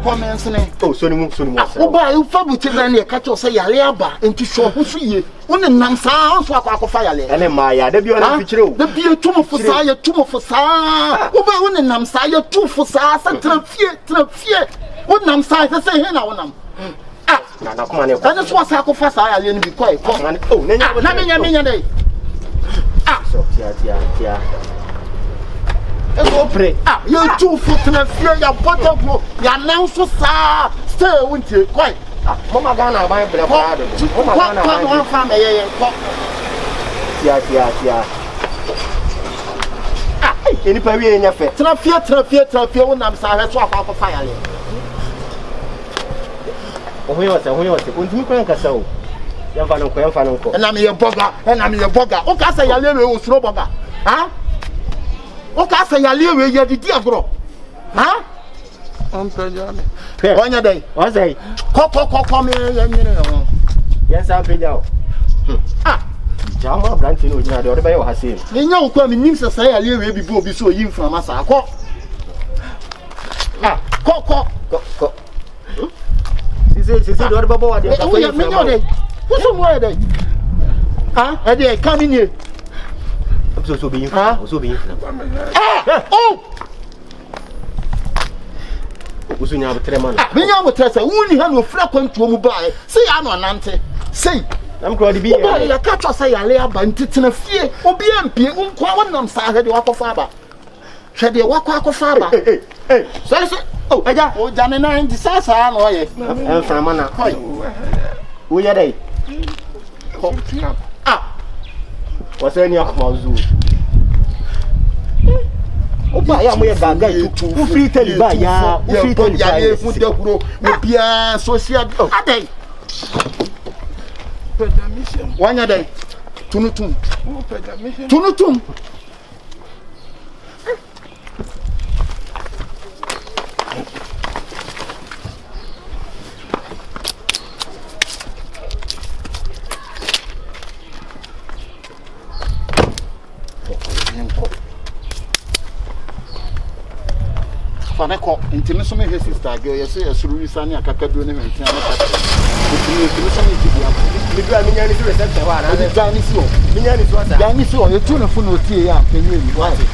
commencing. Oh, soon. Oba, you fabuti na ne catch us say yale aba enti so ho so ye. Woni nam saa so akwa yale. Ene ma ya da bi ona fikire o. Da bi etumo fo saa ye tumo fo saa. Oba woni nam saa ye tu fo saa sa trafie. Woni nam saa se he na wonam. Na kuma ne. Da so asa akwa saa yale ni bi koi. Oh, na menya dey. So tia. Ego pre. You 2 foot na fear ya bottom ya now so sa stay winti koi. Mama Ghana buy bread. Mama Ghana buy one farm ye ko. Tia. Eni pa wi enya fe. Trafie wonam sa he so akwa fire le. Ohoyo se. Ontimi kwa nkasa o. Yamfa no nko. Na me ye boga. O ka say ya lewe o suro boga. Ha? O ka say ya lewe ye didi agro. Ha? Ampeja me. Onya dey. O say. Ko me ye nyire ho. Yes, ampeja o. Jama branch no jina de o be yo ha se. Ni nya ukwa me nim se say ya lewe bi bo obi so yi mfama sa ko. Ko. Si do babo wa de ka fa yi mfama. Who's more dey? Ha? E dey come in here. So be in. Oh! Usunya betrema na. Menya motresa, wuni ha no fra kwantuo mu bae. Say ya no nante. Say. Am ko de bi e. Ya ka twa say ya le aba ntitena fie. Obi ampie, unkwa wonam sa ha de wakofa aba. Hwe de wakofa aba. Hey. So. Oh, eja. O jane na ndi sasa na oye. Em frama na. Hoi. Wo ye dey. What's any of Mazu? Opa ya moye gaga itu. Who free tell you buy ya? Who free tell you buy? Who dey kuro? We bia social. Adai. Permission. Wanya dai. Tunutum. Permission. Tunutum. Faneko, intimi so me he sister girl, you say esuru isani akakadu ne mentia na ka. Intimi so me tibia. Me do amenya ni receptor wa na. Dani si o. Menya ni so asa. Dani si o, you tune phone o tie ya, penye ni. Mate.